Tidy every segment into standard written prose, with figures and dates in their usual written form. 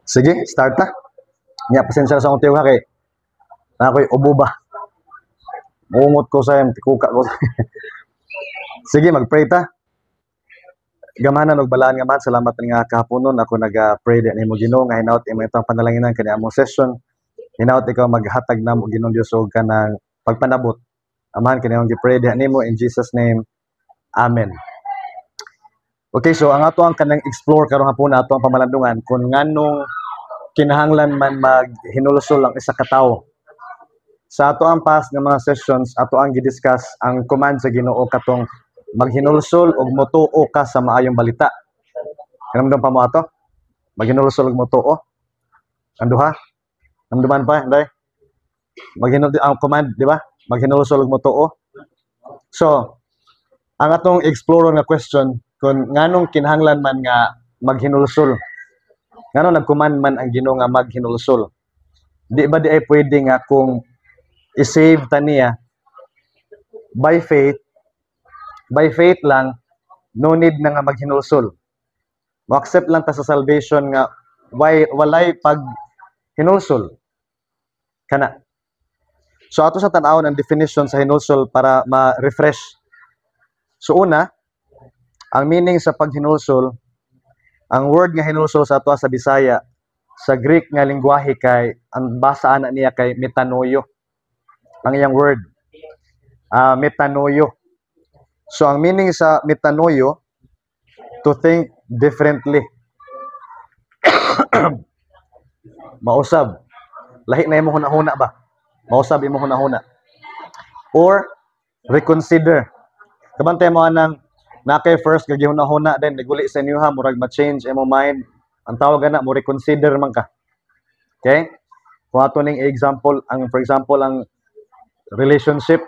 Sige, start na. Nya, pasensya sa akong tiyo ha kay na ako'y ubo ba. Muungot ko sa yung tikuka ko. Sige, mag-pray ta. Gamanan og balaan nga man, salamat nga kahaponon ako nag-pray di nimo Ginoo nga hinaut imo itong panalanginan kani among session. Hinaut ikaw maghatag namo Ginoong Dios og kanang pagpanabot. Amahan kani among gi-pray di nimo in Jesus name. Amen. Okay, so ang ato ang kanang explore karon hapon ato ang pamalandungan kung nganong kinahanglan man maghinulsol ang isa ka tawo. Sa ato ang past nga mga sessions, ato ang gidiscuss ang command sa Ginoo katong maghinulsol og motuo ka sa maayong balita. Kanamdam pa mo ato? Maghinulsol og motuo. Ang duha? Namduman pa, day? Ang command, di ba? Maghinulsol og motuo. So, ang atong explore nga question kung nganong kinahanglan man nga maghinulsol. Nganong nag-command man ang Ginoo nga maghinulsol. Di ba di ay pwede nga kung i-save ta niya by faith lang, no need na nga maghinulsol. Mo-accept lang ta sa salvation nga walay pag hinulsol. Kana. So ato sa tan-awon ang definition sa hinulsol para ma-refresh. So una, ang meaning sa paghinulsol, ang word nga hinulsol sa ato sa Bisaya, sa Greek nga lingwahe kay ang basa ana niya kay metanoio. Ang iyang word, metanoio. So, ang meaning sa metanoio, to think differently. Mausab. Lahi na imo hunahuna ba? Mausab imo hunahuna. Or, reconsider. Kabantay mo anang, nakay first, gagihunahuna, then naguli sa inyo ha, murag ma-change imo mind. Ang tawag na, mo reconsider man ka. Okay? Kung ato ning example, for example, ang relationship,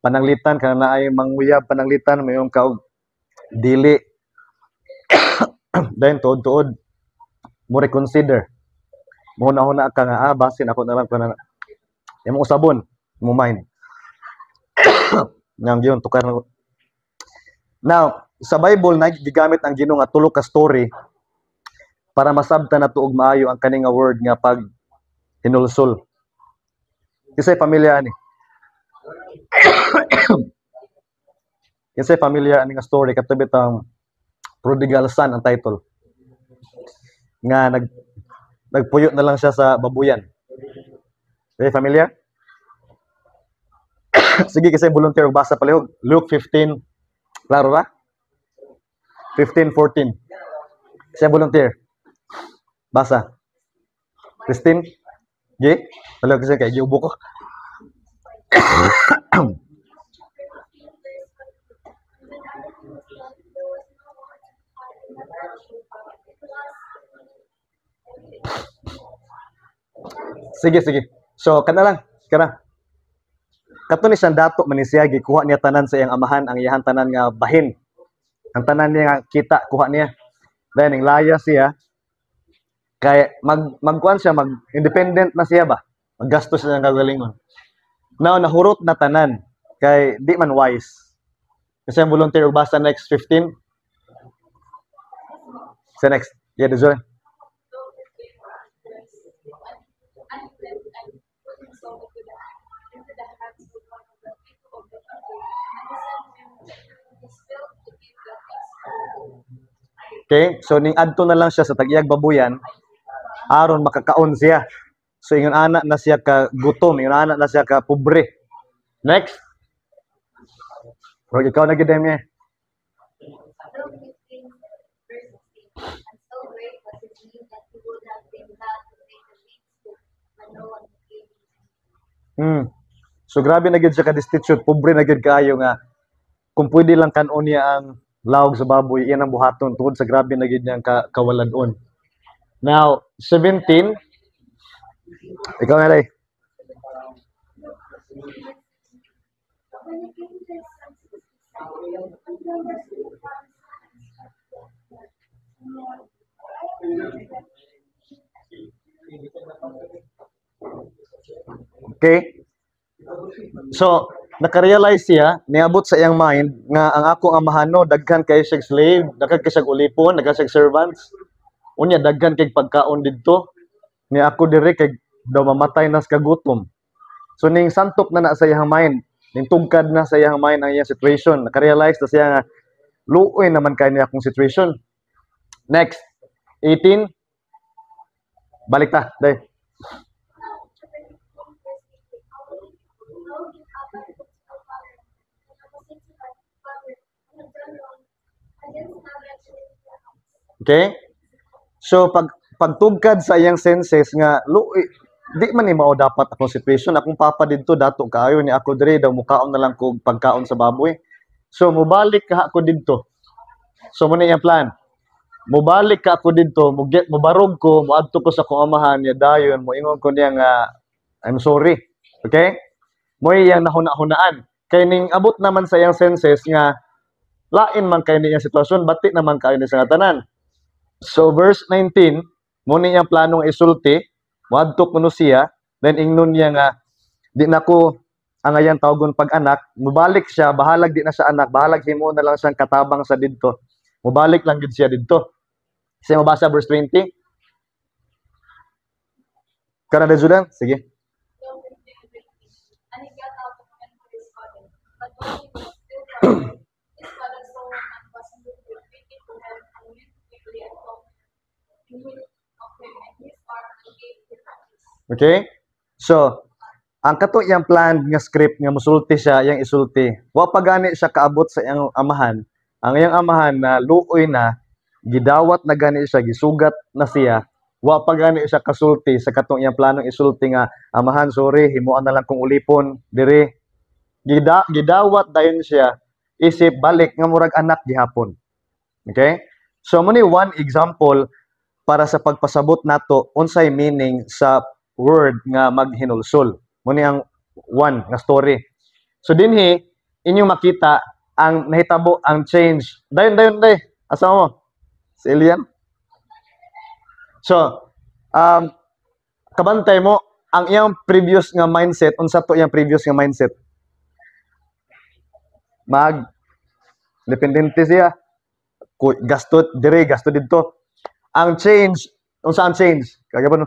pananglitan kana na ay manguyab pananglitan mayong kaog dili then tuod-tuod mo reconsider mo na ka nga basin ako na lang kana imong usabon mo mind nang yun tukar na. Now sa Bible na gigamit ang Ginoo nga tulo ka story para masabtan nato og maayo ang kani nga word nga pag hinulsol. Kisay pamilya ni kasi familiar ani nga story katubit ang prodigal son ang title nga nagpuyo na lang siya sa babuyan. Okay, familiar? Sige kasi volunteer og basa palihog Luke 15, klaro ba? 15:14. Kasi volunteer basa Christine gi palihog kasi kay giubo ko. Sige. So, kana lang. Kato ni siyang dato man siya, gikuha niya tanan sa iyang amahan, ang iyang tanan nga bahin. Ang tanan niya nga kita, kuha niya. Then, ang laya siya, kay magkuhan siya, mag-independent na siya ba? Maggastos siya ng kagalingon. Now, nahurot na tanan, kay di man wise. Kasi ang volunteer, basta next 15. Sa next. Yeah, Dizon. Okay, so ning adto na lang siya sa tag-iyag babuyan aron makakaon siya. So ingon anak na siya ka gutom, ingon anak na siya ka pobre. Next. Pero ikaw na gid mi. So grabe na gid siya ka destitute, pobre na gid kaayo nga kung pwede lang kanon niya ang lawg sa baboy, iyan ang buhaton tungod sa grabe na gid niyang kawalan-on. Now, 17. Ikaw na day. Okay? So, nakarealize siya, niabot sa iyang mind, nga ang akong amahano, daghan kay siya slave, daghan kay siya ulipon, daghan siya servants. Unya daghan kay pagkaon didto. Ni ako diri kay daw mamatay na sa kagutom. So ning santok na sa iyang mind, ning tugkad na sa iyang mind ang iyang situation. Naka-realize na siya nga luoy naman kay niya akong situation. Next, 18. Balik ta, day. Okay? So pagtugkad sa iyang senses nga luoy di man ni mao dapat akong situation, akong papa didto dato kaayo ni ako diri daw mukaon na lang kog pagkaon sa baboy. So mubalik ka ako didto. So mo iyang plan. Mubalik ka ako didto, mubarog ko, moadto ko sa akong amahan niya dayon, moingon ko niya nga I'm sorry. Okay? Mo iyang nahuna-hunaan. Kay ning abot naman sa iyang senses nga lain man kay niyang sitwasyon, bati naman kayo ni sa tanan. So verse 19, mo niyang planong isulti, moadto kuno siya, then ingnon niya nga di nako ang ayan tawgon pag-anak, mubalik siya, bahalag di na siya anak, bahalag himo na lang siyang katabang sa didto. Mubalik lang gid siya didto. Kasi mabasa verse 20. Kana na Judan? Sige. Okay? So, ang kato iyang plan nga script nga musulti siya, iyang isulti. Wa pa gani siya kaabot sa iyang amahan. Ang iyang amahan na luoy na, gidawat na gani siya, gisugat na siya. Wa pa gani siya kasulti sa katong iyang planong isulti nga, amahan, sorry, himuan na lang kong ulipon, diri. Gidawat dayon siya, isip balik nga murag anak gihapon. Okay? So, muna one example para sa pagpasabot nato unsay meaning sa word nga maghinulsol. Muna ang one nga story. So dinhi inyong makita ang nahitabo ang change. Dayon day. Asa mo? Si Elian. So kabantay mo ang iyang previous nga mindset, unsa to iyang previous nga mindset? Dependente siya. Gasto dire, gasto didto. Ang change, unsa ang change? Kagabon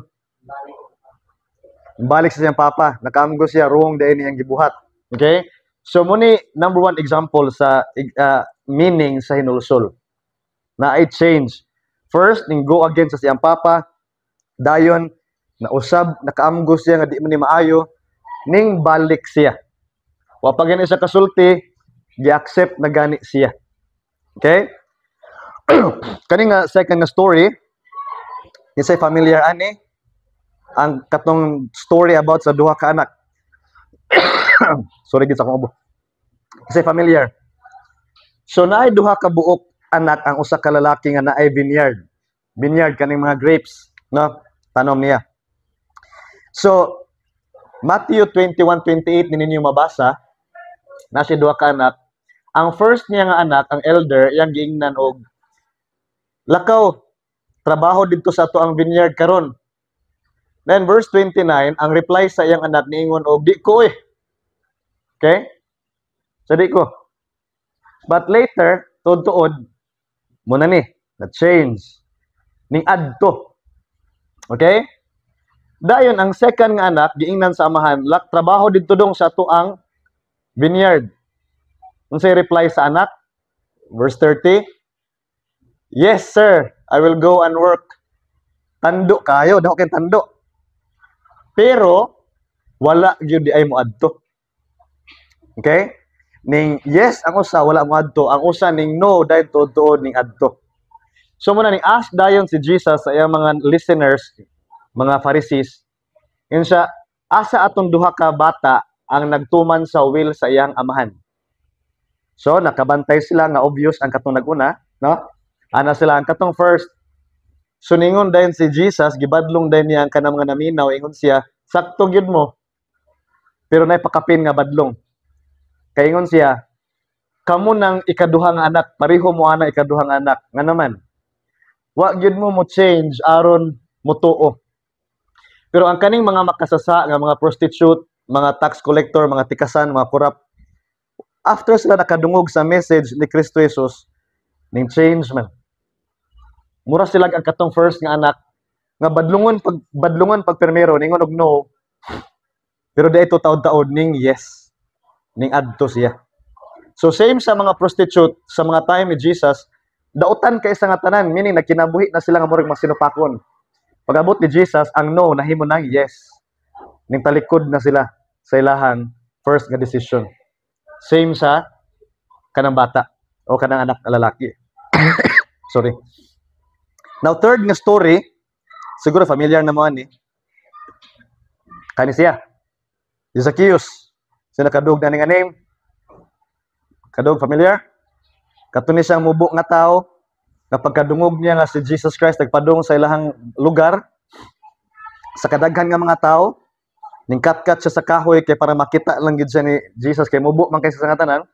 balik sa siyang papa, nakaamgo siya wrong dahil niyang gibuhat. Okay? So muni number one example sa meaning sa hinulsol. Na ay change. First, ning go against sa siyang papa, dayon na usab nakaamgo siya nga di man ni maayo, ning balik siya. Wa pa gani siya kasulti, gi-accept na gani siya. Okay? Kani nga second nga story, isay familiar ani ang katong story about sa duha ka anak. Sorry gid sa akong ubo. Isay familiar. So naay duha ka buok anak ang usa ka lalaki nga naay vineyard. Vineyard kaning mga grapes, no? Tanom niya. So Matthew 21:28 ninyo mabasa na si duha ka anak. Ang first niya nga anak, ang elder, iyang giingnan og lakaw, trabaho dito sa to ang vineyard karon. Then verse 29, ang reply sa iyang anak niingon og di ko eh. Okay? So di ko. But later, tuod-tuod mo na ni, na change ning adto. Okay? Dayon ang second nga anak giingnan sa amahan, lak trabaho didto dong sa to ang vineyard. Unsay reply sa anak? Verse 30, yes, sir, I will go and work. Tando kayo, daw kay tando. Pero wala gyud di ay moadto. Okay? Ning yes ang usa wala moadto, ang usa ning no dahil tuod ning adto. So muna ning ask dayon si Jesus sa iyang mga listeners, mga Pharisees, insa asa atong duha ka bata ang nagtuman sa will sa iyang amahan. So nakabantay sila nga obvious ang katong naguna, no? Ana sila ang katong first. So ningon dayon si Jesus, gibadlong dayon niya ang kanang mga naminaw, ingon siya, sakto gyud mo. Pero nay pakapin nga badlong. Kay ingon siya, kamo nang ikaduhang anak, pareho mo ana ikaduhang anak. Nga naman, wa gyud mo change aron mutuo. Pero ang kaning mga makasasa nga mga prostitute, mga tax collector, mga tikasan, mga korap, after sila nakadungog sa message ni Kristo Jesus, ning change man. Mura sila ang katong first nga anak nga badlungon pag permero ningon og no. Pero dai to taod-taod ning yes. Ning adto siya. So same sa mga prostitute sa mga time ni Jesus, dautan kay sa nga tanan, meaning nagkinabuhi na sila nga murag masinupakon. Pag-abot ni Jesus, ang no nahimo nang yes. Ning talikod na sila sa ilahang first nga decision. Same sa kanang bata o kanang anak na lalaki. Sorry. Now third nga story, siguro familiar na mo ani. Kani siya. Si Zacchaeus. Sino kadug na nga name? Kadug familiar? Katuni siyang mubo nga tao, kapag kadungog niya nga si Jesus Christ nagpadung sa ilahang lugar, sa kadaghan nga mga tao, ning kat-kat siya sa kahoy kay para makita lang gid siya ni Jesus kay mubo man kay sa nga tanan.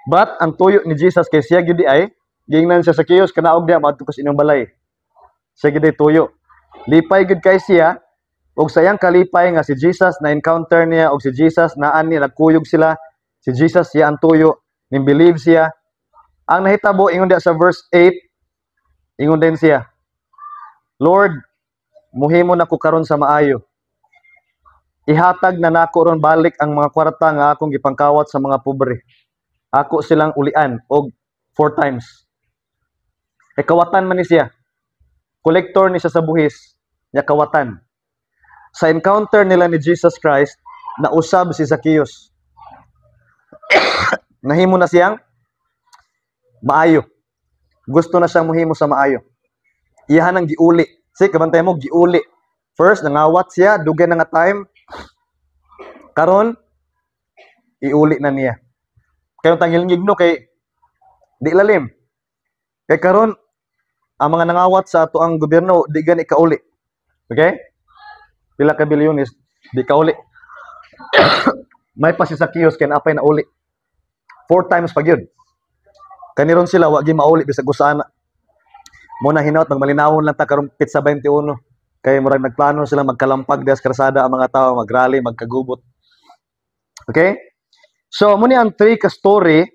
But ang tuyo ni Jesus kay siya gyud ay gingnan siya sa Zacchaeus kanaog diha madto sa inyong balay. Siya gyud tuyo. Lipay gyud kay siya og sayang kalipay nga si Jesus na encounter niya og si Jesus naan ni nagkuyog sila. Si Jesus siya ang tuyo, ning believe siya. Ang nahitabo ingon diha sa verse 8, ingon din siya, Lord, muhimo na ko karon sa maayo. Ihatag na nako ron balik ang mga kwarta nga akong gipangkawat sa mga pobre. Ako silang ulian og 4 times. E kawatan man ni siya. Kolektor ni siya sa buhis, nya kawatan. Sa encounter nila ni Jesus Christ, nausab si Zacchaeus. Nahimo na siyang maayo. Gusto na siyang muhimo sa maayo. Iyahan ang giuli. Sige, kabantay mo, giuli. First, nangawat siya, dugay na nga time. Karon, iuli na niya. Kaya tangilingig no, kay di lalim. Kay karon, ang mga nangawat sa ato ang gobyerno, di gani kauli. Okay? Pila ka bilyones, di kauli. May pa si Zacchaeus, kaya napay na uli. 4 times pag yun. Kaniron sila, wagi mauli, bisag usana. Muna hinaut, magmalinawon lang ta karong pizza 21. Kaya murag nagplano sila magkalampag des karsada ang mga tao, magrally, magkagubot. Okay? So, muna ang 3 ka story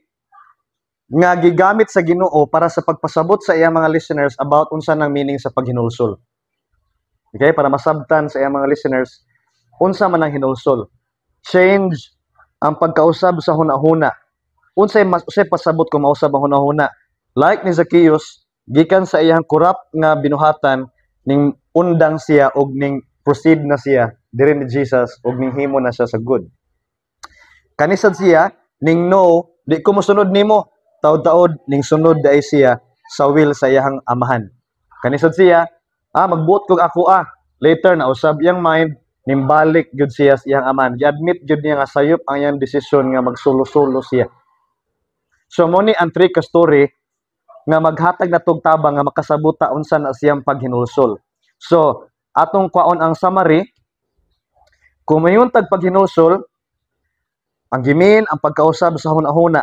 nga gigamit sa Ginoo para sa pagpasabot sa iyang mga listeners about unsa nang meaning sa paghinulsol. Okay? Para masabtan sa iyang mga listeners, unsa man ang hinulsol. Change ang pagkausab sa hunahuna. Unsay pasabot kung mausab ang hunahuna. Like ni Zacchaeus, gikan sa iyang corrupt nga binuhatan, ning undang siya og ning proceed na siya diri ni Jesus og ning himo na siya sa good. Kanisad siya ning no, di ko mosunod nimo. Taod-taod ning sunod dai siya sa will sa iyang amahan. Kanisad siya, magbuot kog ako Later na usab iyang mind nimbalik gyud siya sa iyang amahan. Gi-admit gyud niya nga sayop ang iyang desisyon nga magsulo-sulo siya. So mo ni ang 3 ka story nga maghatag na tog tabang nga makasabuta unsa na siyang paghinulsol. So, atong kwaon ang summary, kung mayuntag paghinulsol, ang gimin ang pagkausab sa hunahuna.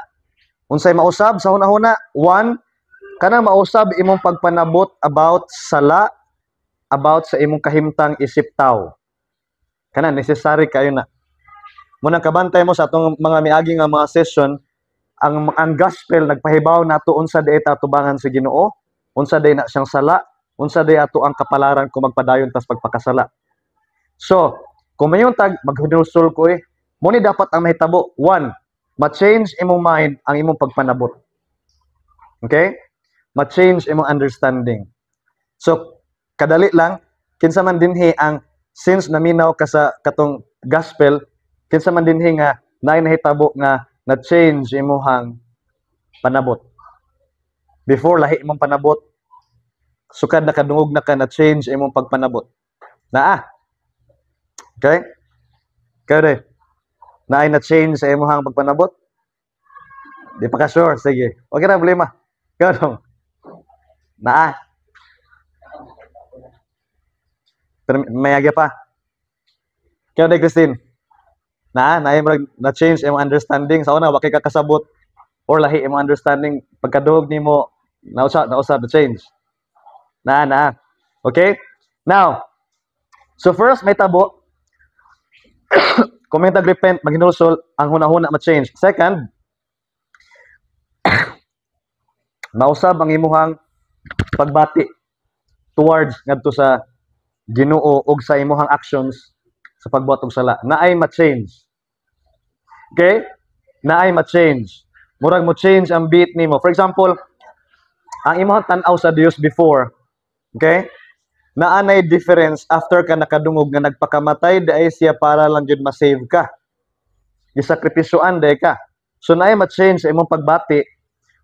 Unsay mausab sa hunahuna? 1, kanang mausab imong pagpanabot about sala, about sa imong kahimtang isip tao. Kana necessary kayo na. Munang kabantay mo sa atong mga miagi nga mga session, ang gospel nagpahibaw nato unsa day ta tubangan sa Ginoo, unsa day na siyang sala, unsa day ato ang kapalaran kung magpadayon tas pagpakasala. So, kung mayuntag maghinulsol ko mo ni dapat ang mahitabo. 1, ma-change imong mind ang imong pagpanabot. Okay? Ma-change imong understanding. So, kadali lang, kinsa man dinhi ang since naminaw ka sa katong gospel, kinsa man dinhi nga naay nahitabo nga na-change imuhang panabot. Before, lahi imong panabot, sukad na kadungog na ka na-change imong pagpanabot. Okay? Kaya rin, naay na-change sa imuhang pagpanabot? Di pa ka sure? Sige. Okay na, problema. Kaya dong. Pero may agya pa. Kaya rin, Christine. Na-change imong understanding sa una, wakay kakasabot or lahi imong understanding pagkaduhog nimo nausab na change. Okay? Now, so first may tabo. Kung may tag-repent, maghinulsol, ang hunahuna ma-change. Second, mausab ang imuhang pagbati towards ngadto sa Ginoo og sa imong actions sa pagbuhat og sala naay ma-change. Okay? Naay ma-change. Murag mo change ang beat nimo. For example, ang imong tan-aw sa Dios before, okay? Naanay difference after ka nakadungog nga nagpakamatay dai siya para lang jud ma-save ka. Gisakripisyoan dai ka. So naay ma-change sa imong pagbati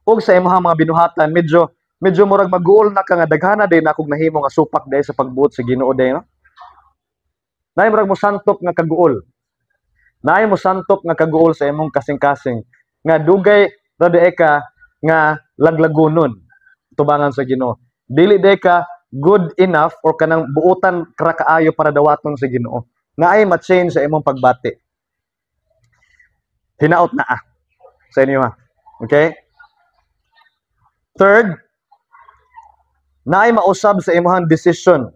ug sa imong mga binuhatan medyo murag mag-goal na ka nga daghana day na akong nahimo nga supak dai sa pagbuot sa Ginoo day no. Naay murag mo santop nga kaguol. Naay mo santop nga kaguol sa imong kasing-kasing nga dugay ra dai ka nga laglagonon tubangan sa Ginoo. Dili dai ka good enough or kanang buutan kara kaayo para dawaton sa Ginoo. Naay ma-change sa imong pagbati. Hinaot na sa inyo ha. Okay? Third, naay mausab sa imong decision.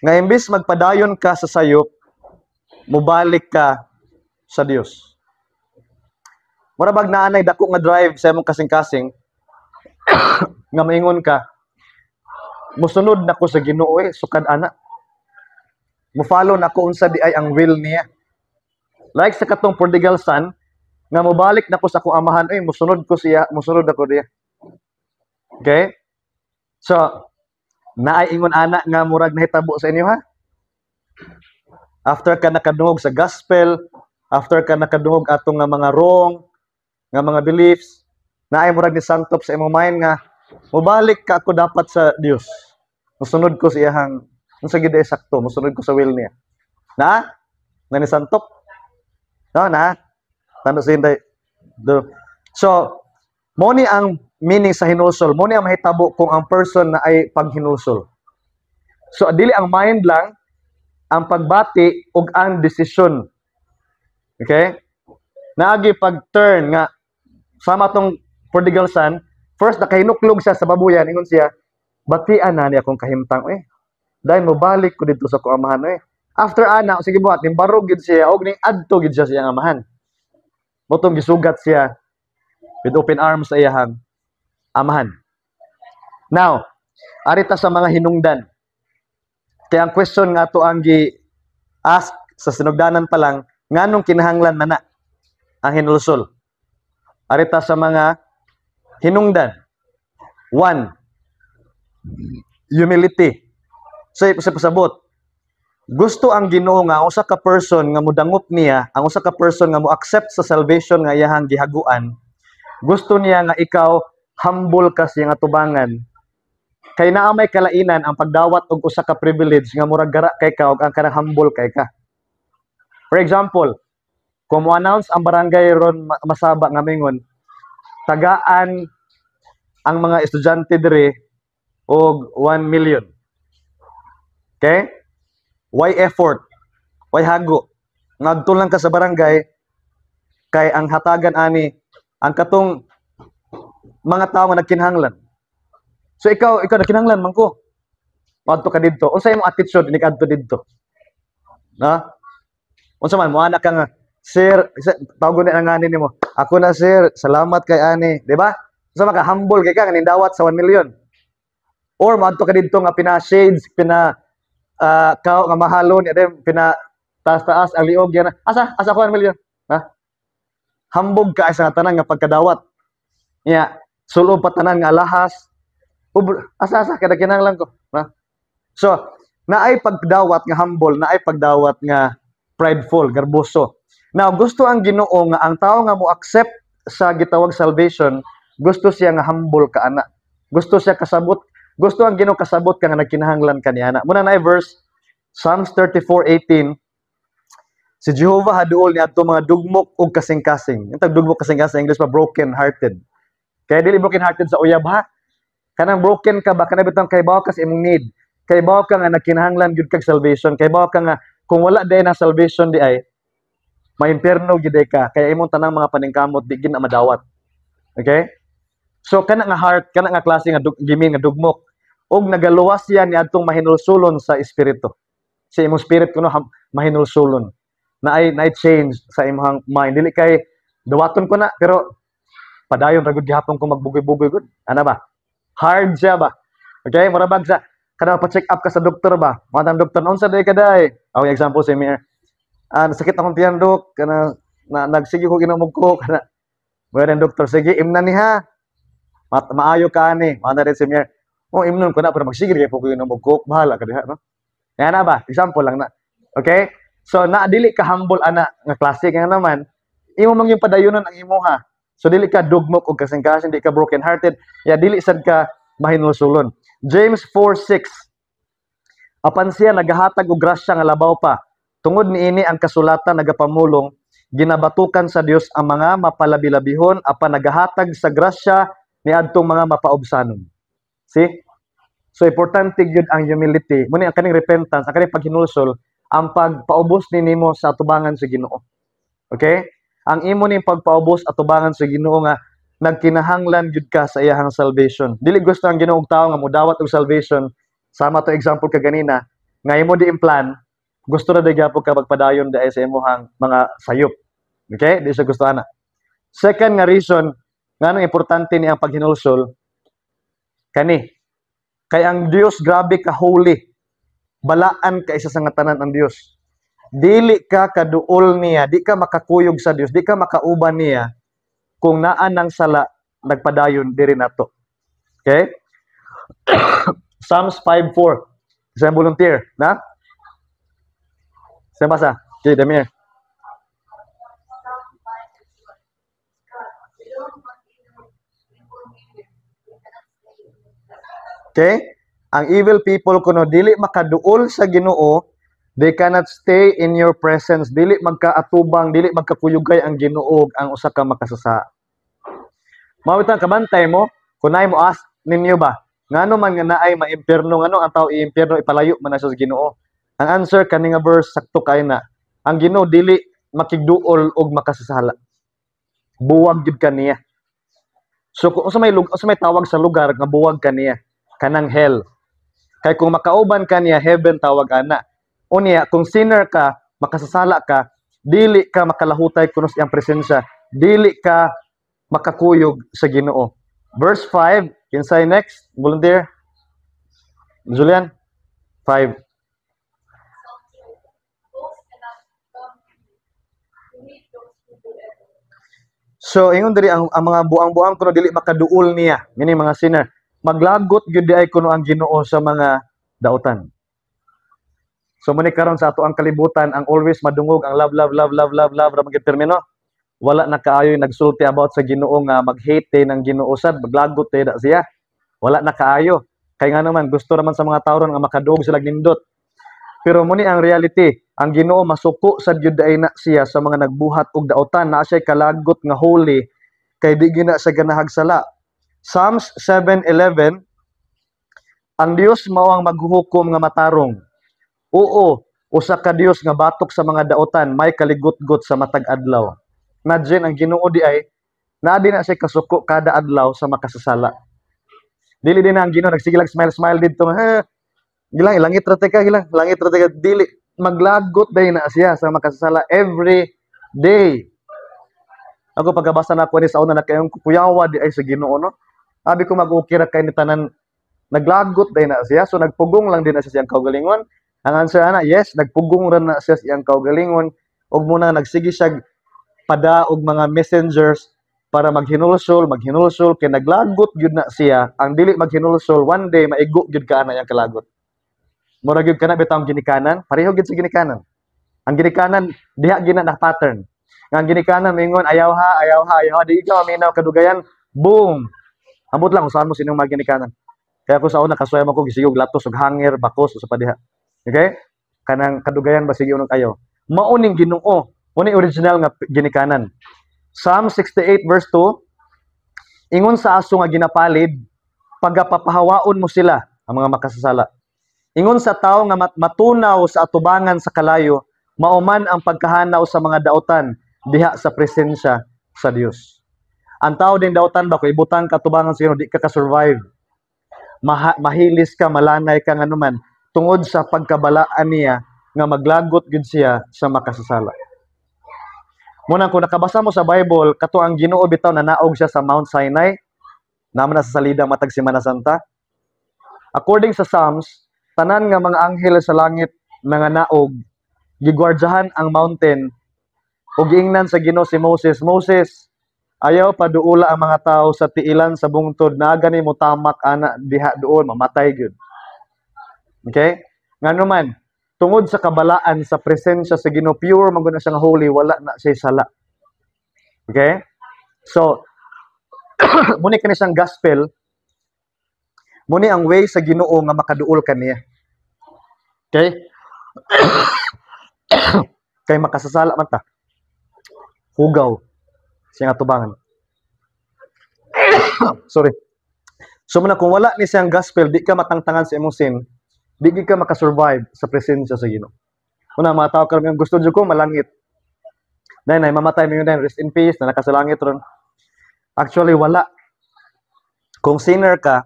Nga imbis magpadayon ka sa sayop, mubalik ka sa Dios. Mura bag naanay dako nga drive sa imong kasing-kasing nga maingon ka, musunod nako sa Ginoo sukad ana. Mo-follow nako unsa di ay ang will niya. Like sa katong prodigal son, nga mobalik nako sa akong amahan, musunod ko siya, musunod ako diya. Okay? So, naay ingon ana nga murag nahitabo sa inyo ha? After ka nakadungog sa gospel, after ka nakadungog atong nga mga wrong, nga mga beliefs, naay murag ni santop sa imong mind nga, mobalik ka ako dapat sa Dios. Musunod ko sa iyang, unsa gid ay sakto, musunod ko sa will niya. Na? Na ni santop? No, na? Tando sa hinday. So, mo ni ang meaning sa hinulsol, mo ni ang mahitabo kung ang person na ay paghinulsol. So, dili ang mind lang, ang pagbati ug ang decision. Okay? Naagi pag-turn nga, sama tong prodigal son, first nakahinuklog siya sa babuyan, ingon siya, batian na niya akong kahimtang, dahil mobalik ko dito sa ko amahan, After ana, sige buhat, nimbarog gid siya, og ning adto gid siya sa iyang amahan. Motong gisugat siya with open arms sa iyang amahan. Now, arita sa mga hinungdan. Kaya ang question nga to ang gi-ask sa sinugdanan pa lang, nganong kinahanglan na ang hinulsol? Arita sa mga hinungdan. 1. Humility. So, pasabot. Gusto ang Ginoo nga ang usa ka person nga modangop niya, ang usa ka person nga mo accept sa salvation nga iyahang gihaguan. Gusto niya nga ikaw humble ka sa iyang atubangan. Kay naa may kalainan ang pagdawat og usa ka privilege nga murag gara kay ka ug ang kanang humble kay ka. For example, kung mo announce ang barangay ron masaba nga mingon, tagaan ang mga estudyante dire og 1 million. Okay? Why effort? Why hago? Ngadto lang ka sa barangay kay ang hatagan ani ang katong mga tao nga nagkinahanglan. So ikaw nagkinahanglan man ko. Adto ka didto. Unsa imong attitude ni kadto didto? Na? Unsa man mo anak ka nga, sir, tawgon na ngani nimo. Ako na sir, salamat kay ani, di ba? Unsa man ka humble kay ka nga dawat sa 1 million. Or maadto ka didto nga pina-shades, kao nga mahalon yan pina taas-taas ang liog yan asa ko 1 million ha hambog ka sa tanan nga pagkadawat nya sulo pa tanan nga alahas asa kada kinahanglan ko ha so naay pagdawat nga humble naay pagdawat nga prideful garboso now gusto ang Ginoo nga ang tawo nga mo accept sa gitawag salvation gusto siya nga humble ka ana gusto siya kasabot. Gusto ang Ginoo kasabot ka nga nagkinahanglan kaniana. Muna na verse Psalms 34:18. Si Jehovah haduol niadto mga dugmok ug kasing-kasing. Yung dugmok kasing-kasing English pa broken hearted. Kaya dili broken hearted sa uyab ha. Kanang broken ka ba kana bitang kay bawo ka sa imong need. Kay bawo ka nga nagkinahanglan gyud kag salvation. Kay bawo ka nga kung wala day na salvation di ay maimpierno gid ka. Kaya imong tanang mga paningkamot di gid na madawat. Okay? So kana nga heart, kana nga klase nga gimin nga dugmok og nagaluwas siya niadtong mahinulsulon sa espiritu. Sa imong spirit kuno mahinulsulon. Na ay change sa imong mind. Dili kay dawaton ko na pero padayon ra gud gihapon ko magbugoy-bugoy gud. Ana ba? Hard siya ba? Okay, murabag sa kada pa-check up ka sa doktor ba? Matang doktor unsa day kaday? Aw example si Mir. Nasakit akong tiyan dok kana nagsige ko ginomog ko kana. Well, doktor sige imna ni ha. Maayo ka ani. Mata rin si Mir. Oh, imnon ko na pero magsige kay ko ginomog ko. Bahala ka diha no. Yan na ba? Example lang na. Okay? So na dili ka humble ana nga klase nga naman. Imo man yung padayunon ang imuha. So dili ka dugmok og kasing-kasing, di ka broken hearted. Ya dili sad ka mahinulsulon. James 4:6. Apan siya nagahatag og grasya nga labaw pa. Tungod niini ang kasulatan nagapamulong, ginabatukan sa Dios ang mga mapalabilabihon apan nagahatag sa grasya niadtong mga mapaubsanon. See? So importante gyud ang humility. Muni ang kaning repentance, ang kaning paghinulsol, ang pagpaubos nimo sa atubangan sa Ginoo. Okay? Ang imo ning pagpaubos atubangan sa Ginoo nga nagkinahanglan gyud ka sa iyang salvation. Dili gusto ang Ginoo og tawo nga modawat og salvation. Sama to example ka ganina, nga imo di implan, gusto ra gyapon ka magpadayon dai sa imong mga sayop. Okay? Di siya gusto ana. Second nga reason ngano importante ni ang paghinulsol kani kay ang Dios grabe ka holy. Balaan ka isa sa nga tanan ang Dios. Dili ka kaduol niya, di ka makakuyog sa Dios, di ka makauban niya kung naa nang sala nagpadayon diri nato. Okay? Psalms 5:4. Isa volunteer, na? Sa basa. Okay, Damir. Okay? Ang evil people kuno dili makaduol sa Ginoo, they cannot stay in your presence. Dili magkaatubang, dili magkakuyugay ang Ginoo ang usa ka makasasa. Mawitang kabantay mo, kunay mo ask ninyo ba? Ngano man nga naay maimpierno, ngano ang tao iimpierno ipalayo man na sa Ginoo? Ang answer kani nga verse sakto kay na. Ang Ginoo dili makigduol og makasasala. Buwag gid kaniya. So kung sa may tawag sa lugar nga buwag kaniya, kanang hell. Kay kung makauban kaniya heaven tawag ana. Unya kung sinner ka, makasasala ka, dili ka makalahutay kuno sa iyang presensya, dili ka makakuyog sa Ginoo. Verse 5, kinsay next? Volunteer? Julian? 5. So, ingon diri ang mga buang-buang kuno dili makaduol niya, meaning mga sinner. Maglagot gyud ay kuno ang Ginoo sa mga daotan. So muni karon sa ato ang kalibutan ang always madungog ang love ra maging termino. Wala na kaayoy nagsulti about sa Ginoo nga mag-hate ng Ginoo sad, maglagot da siya. Wala na kaayo. Kay nga naman gusto naman sa mga tawo nga makadug sila nindot. Pero muni ang reality, ang Ginoo masuko sad gyud ay na siya sa mga nagbuhat og daotan, na siya kalagot nga holy kay di gina sa ganahag sala. Psalms 7:11, ang Dios mao ang maghuhukom nga matarong. Oo, usa ka Dios nga batok sa mga daotan, may kaligot-got sa matag adlaw. Imagine ang Ginoo di ay naa di na siya kasuko kada adlaw sa makasasala. Dili din na ang Ginoo nagsigilag smile didto ha. Gilang langit ra ka gilang, langit ra ka dili maglagot day na siya sa makasasala every day. Ako pagabasa na ko ni sa una na kayong kuyawa di ay sa Ginoo no. Abi ko mag-ukira kay ni tanan naglagot day na siya, so nagpugong lang din na siya siyang kaugalingon. Ang answer ana, yes, nagpugong ra na siya siyang kaugalingon ug muna nagsige siya pada og mga messengers para maghinulsol kay naglagot gyud na siya. Ang dili maghinulsol one day maigo gyud ka ana yang kalagot. Mura gyud kana bitaw ginikanan, pareho gyud sa ginikanan. Ang ginikanan diha gina na pattern. Ang ginikanan mingon ayaw ha, di ikaw minaw kadugayan, boom. Ambot lang usahan mo sinong mga ginikanan. Kaya ako sa una kasuya mo ko gisigog latos ug hanger bakos sa padiha. Okay? Kanang kadugayan basigi unong kayo. Mauning Ginoo, uni original nga ginikanan. Psalm 68 verse 2, ingon sa aso nga ginapalid, pagapapahawaon mo sila ang mga makasasala. Ingon sa tawo nga matunaw sa atubangan sa kalayo, mauman ang pagkahanaw sa mga daotan diha sa presensya sa Dios. Ang tao din daotan ba ko ibutang katubangan sa Ginoo di ka ka-survive. Mahilis ka, malanay ka nga naman tungod sa pagkabalaan niya nga maglagot gud siya sa makasasala. Muna kung nakabasa mo sa Bible, kato ang Ginoo bitaw na naog siya sa Mount Sinai, naman na sa salida matag Semana Santa. According sa Psalms, tanan nga mga anghel sa langit mga naog gigwardyahan ang mountain ug giingnan sa Ginoo si Moses, Moses, ayaw paduula ang mga tao sa tiilan sa bungtod na gani mo tamak ana diha doon mamatay gyud. Okay? Nganuman, tungod sa kabalaan sa presensya sa Ginoo, pure man gud na siya nga holy, wala na siya sala. Okay? So, muni kani siyang gospel, muni ang way sa Ginoo nga makaduol kaniya. Okay? Kay makasasala man ta. Hugaw siya nga tubangan. Sorry. So muna kung wala ni siyang gospel, di ka matangtangan sa imong sin, di ka makasurvive sa presensya sa Ginoo. Una mga tao karon gusto jud ko malangit. Dahil na mamatay mo yun, rest in peace, na nakasalangit ron. Actually, wala. Kung sinner ka,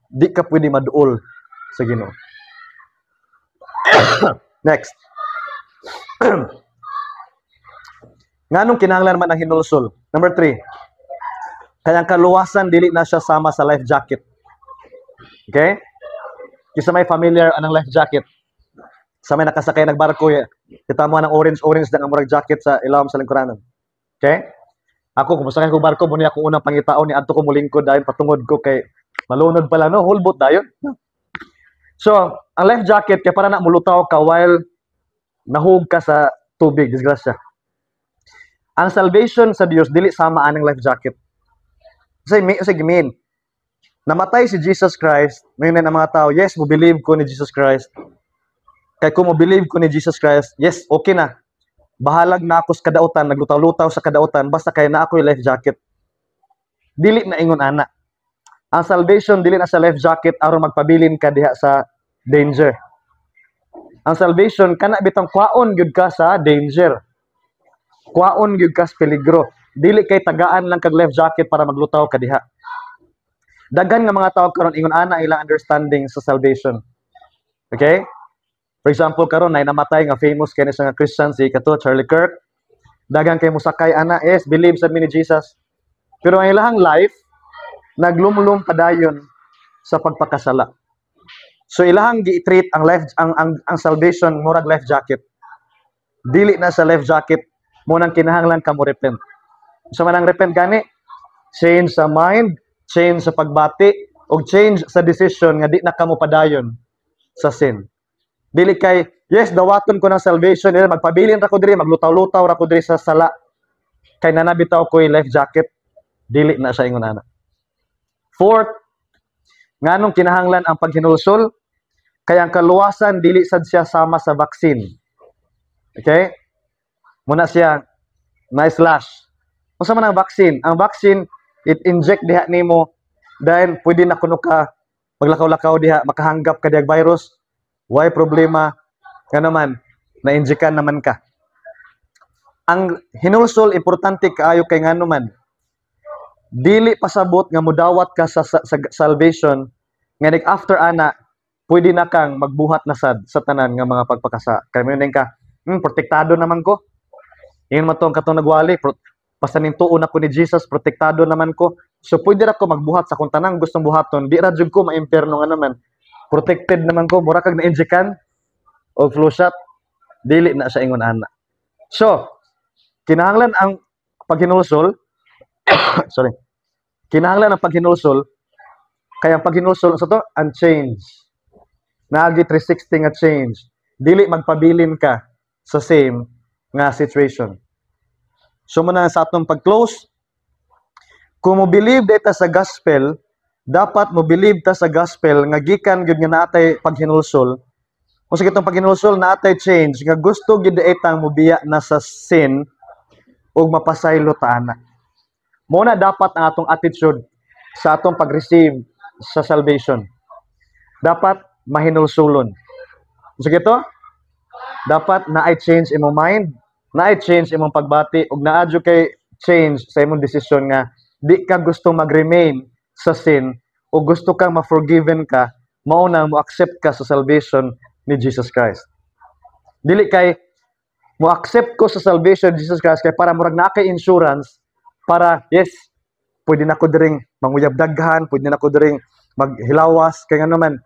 di ka pwede maduol sa Ginoo. Next. Nganong kinahanglan man ang hinulsol? Number 3. Kayang kaluwasan, dili na siya sama sa life jacket. Okay? Kisa may familiar anang life jacket. Sa may nakasakay nagbarko, kita mo ng orange na ang murag jacket sa ilawom sa lingkuranan. Okay? Ako, kung masakay ko barko, muna akong unang pangitaon ni adto ko mulingkod dahil patungod ko kay malunod pala, no? Whole boat dayon. So, ang life jacket, kaya para na mulutaw ka while nahug ka sa tubig, disgrasya. Ang salvation sa Dios dili sama anang life jacket. Kasi gimin. Namatay si Jesus Christ, ngayon ang mga tao, yes, mo believe ko ni Jesus Christ. Kaya kung mo believe ko ni Jesus Christ, yes, okay na. Bahalag na ako sa kadautan, naglutaw-lutaw sa kadautan, basta kaya na ako yung life jacket. Dili na ingon ana. Ang salvation dili na sa life jacket aron magpabilin ka diha sa danger. Ang salvation kana bitang kwaon gyud ka sa danger. Kwaon gyud ka sa peligro. Dili kay tagaan lang kag life jacket para maglutaw ka diha. Daghan nga mga tawo karon ingon ana ilang understanding sa salvation. Okay? For example karon nay namatay nga famous kani sa nga Christian si kato Charlie Kirk. Daghan kay musakay ana, yes, believe sa ni Jesus. Pero ang ilahang life naglumlum padayon sa pagpakasala. So ilahang gi-treat ang life ang salvation murag life jacket. Dili na sa life jacket mo nang kinahanglan ka mo repent. So manang repent gani, change sa mind, change sa pagbati, o change sa decision nga di na kamo padayon sa sin. Dili kay, yes, dawaton ko ng salvation, magpabilin ra ko diri, maglutaw-lutaw ra ko diri sa sala. Kay nanabitaw ko yung life jacket, dili na siya ingon ana. Fourth, nganong kinahanglan ang paghinulsol, kay ang kaluwasan dili sad siya sama sa vaccine. Okay? Muna siya na-slash. Kung sa man ang vaccine, it inject diha nimo dahil pwede na kuno ka maglakaw-lakaw diha, makahanggap ka diha virus. Why problema? Nga naman, na-injekan naman ka. Ang hinulsol, importante kaayo kay nga naman, dili pasabot nga mudawat ka sa salvation, nga after ana, pwede na kang magbuhat na sad sa tanan nga mga pagpakasa. Kaya may ka, protektado naman ko. Yun mo itong katong nagwali, basta nintuon ako ni Jesus, protektado naman ko. So pwede ra ko magbuhat sa kung tanang gustong buhaton, di ra jud ko ma-imperno nga naman. Protected naman ko, mura kag na-injekan o flu shot, dili na siya ingon ana. So, kinahanglan ang paghinulsol, sorry, kinahanglan ang paghinulsol, kaya ang paghinulsol, sa to, ang change. Naagi 360 nga change. Dili magpabilin ka sa same nga situation. So, muna sa atong pag-close, kung mo believe data sa gospel, dapat mo believe ta sa gospel nga gikan gyud nga naatay paghinulsol. Kung sa kitong paghinulsol naatay change nga gusto gyud itang mobiya na sa sin ug mapasaylo ta ana. Mo na dapat ang atong attitude sa atong pag-receive sa salvation. Dapat mahinulsulon. Kung sa kito, dapat naay change imong mind, naay change imong pagbati ug naadyo kay change sa imong desisyon nga di ka gusto mag-remain sa sin o gusto kang ma-forgiven ka, mauna mo accept ka sa salvation ni Jesus Christ. Dili kay mo accept ko sa salvation ni Jesus Christ kay para murag na kay insurance para yes, pwede na ko diring manguyab daghan, pwede na ko diring maghilawas kay ano man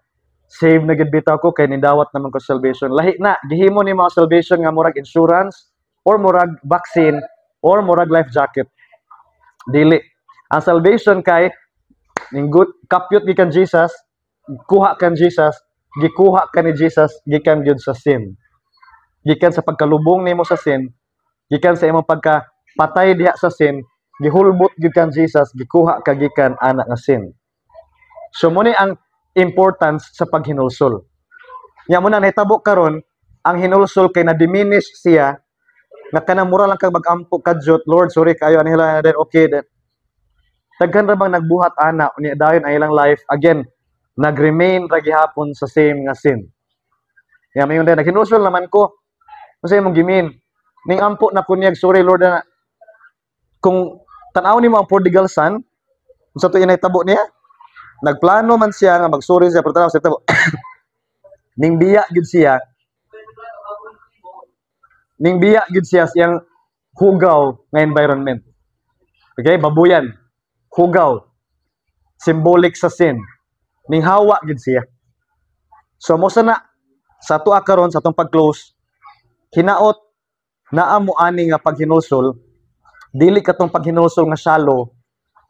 save na gid bitaw ko kay nindawat naman ko salvation. Lahi na gihimo ni mga salvation nga murag insurance or murag vaccine or murag life jacket. Dili. Ang salvation kay ning good kapyot gikan Jesus, kuha kan Jesus, gikuha ka ni Jesus gikan gyud sa sin. Gikan sa pagkalubong nimo sa sin, gikan sa imong pagkapatay diha sa sin, gihulbot gyud kan Jesus, gikuha ka gikan ana nga sin. So mo ni ang importance sa paghinulsol. Nya mo na nahitabo karon ang hinulsol kay na-diminish siya nga kanang mura lang kag mag-ampo kadyot, Lord, sorry kayo anila then okay then. Daghan ra bang nagbuhat ana unya dayon ang ilang life again nag-remain ra gihapon sa same nga sin. Nya mayon din naghinulsol naman ko. Unsay imong gimin? Ning ampo na kunyag, sorry Lord na kung tan-aw nimo ang prodigal son, unsa to inahitabo niya? Nagplano man siya nga magsuri siya pero tanaw sa tabo. Ning biya gid siya. Ning biya gid siya siyang hugaw nga environment. Okay, babuyan. Hugaw. Symbolic sa sin. Ning hawa gid siya. So mo sana sa tuwa karon sa atong pag-close, hinaot naa mo ani nga paghinulsol, dili katong paghinulsol nga shallow,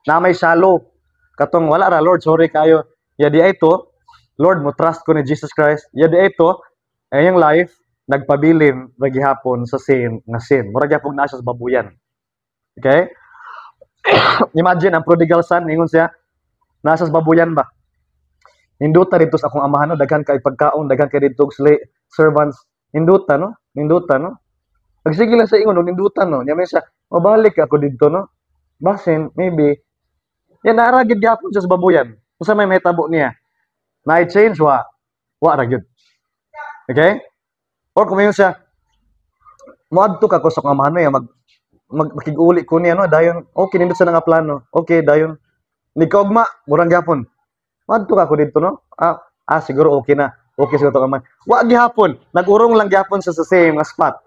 na may shallow. Katong wala ra Lord, sorry kayo. Ya di ito, Lord mo trust ko ni Jesus Christ. Ya di ito, ay yung life nagpabilin ra gihapon sa sin nga sin. Mura gyapon na siya sa babuyan. Okay? Imagine ang prodigal son ingon siya nasa sa babuyan ba? Hinduta dito sa akong amahan no, daghan kay pagkaon, daghan kay dito servants. Hinduta no? Hinduta no? Pagsige lang sa ingon hinduta no. Nya may siya, mabalik ako dito no. Basin maybe yan naara gid gyapon siya sa babuyan. Unsa may mahitabo niya? Na change wa ra gyud. Okay? Or kung mayon siya moadto ka ko sa kamahan ya makig-uli ko niya no dayon okay nindot sa nga plano. Okay dayon ni kaugma murang gyapon. Moadto ka ko dito no. Siguro okay na. Okay siguro to kaman. Wa gihapon, nag-urong lang gyapon sa same nga spot.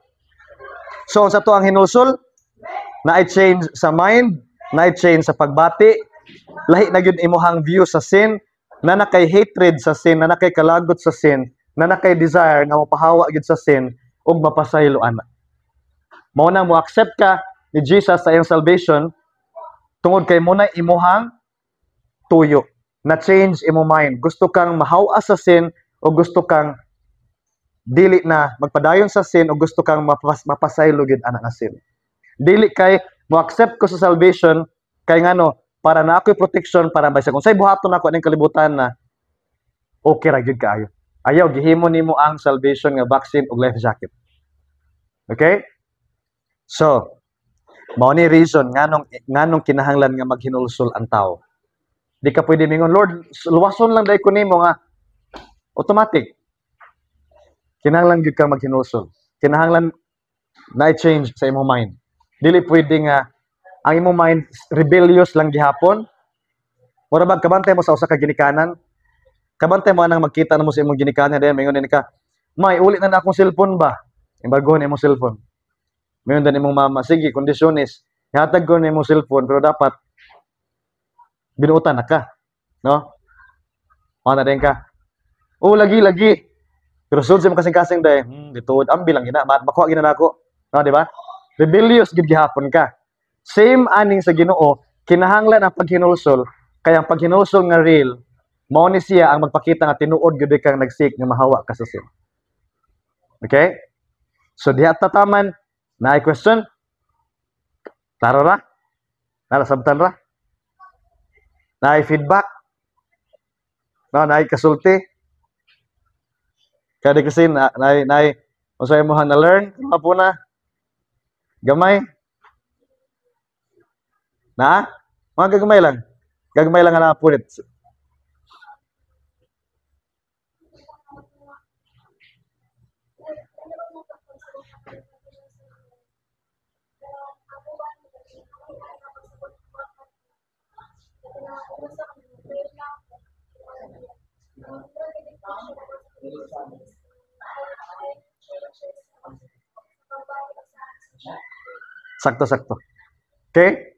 So sa to ang hinulsol na change sa mind, na change sa pagbati, lahi na gyud imuhang view sa sin, na nakay hatred sa sin, na nakay kalagot sa sin, na nakay desire nga mapahawa gyud sa sin ug mapasaylo ana. Mao na mo accept ka ni Jesus sa iyang salvation tungod kay mo na imuhang tuyo na change imo mind. Gusto kang mahawa sa sin o gusto kang dili na magpadayon sa sin o gusto kang mapasaylo gyud ana nga sin. Dili kay mo accept ko sa salvation kay ngano para na ako'y protection para ba sa kung say buhaton ako ning kalibutan na okay ra gyud kaayo. Ayaw gihimo nimo ang salvation nga vaccine ug life jacket. Okay? So, mao ni reason nganong kinahanglan nga maghinulsol ang tao. Di ka pwede mingon, Lord, luwason lang dai ko nimo nga automatic. Kinahanglan gyud ka maghinulsol. Kinahanglan na change sa imong mind. Dili pwede nga ang imong mind rebellious lang gihapon. Mura bag kabantay mo sa usa ka ginikanan. Kabantay mo nang magkita na mo sa imong ginikanan diyan mingon ka, "May uli na akong cellphone ba?" Embargo na imong cellphone. Mingon din imong mama, "Sige, kondisyon is ihatag ko na imong cellphone pero dapat binuutan na ka." No? Ana din ka. "Oh, lagi. Pero sud sa kasing-kasing day, dituod ambi lang gina, makuha gina nako." No, di ba? Rebellious gid gihapon ka. Same aning sa Ginoo, kinahanglan ang paghinulsol, kaya ang paghinulsol nga real, mao ni siya ang magpakita nga tinuod gyud kang nagsik nga mahawa ka sa sin. Okay? So diha tataman na question? Klaro ra? Narasabtan ra? Na feedback? No, na kasulti? Kada kasi na unsay mo na learn po na gamay na mga gagamay lang nga na punit. Sakto. Okay?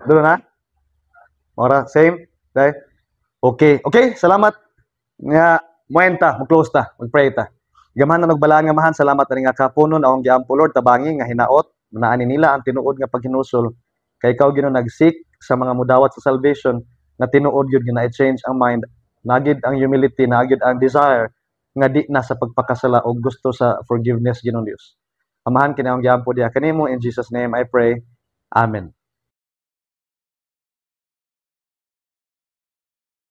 Doon na? Ora, same? Okay? Okay, salamat nga muenta, mag-close ta, mag-pray ta. Gamahan na nagbalaan nga mahan, salamat na nga kapunon akong giampo Lord tabangi nga hinaot, naani nila ang tinuod nga paghinusol. Kay ikaw Ginoo nag-seek sa mga mudawat sa salvation nga tinuod gyud nga na-change ang mind, nagid ang humility, nagid ang desire nga di na sa pagpakasala o gusto sa forgiveness Ginoong Dios. Amahan kini akong giampo diha kanimo in Jesus name I pray. Amen.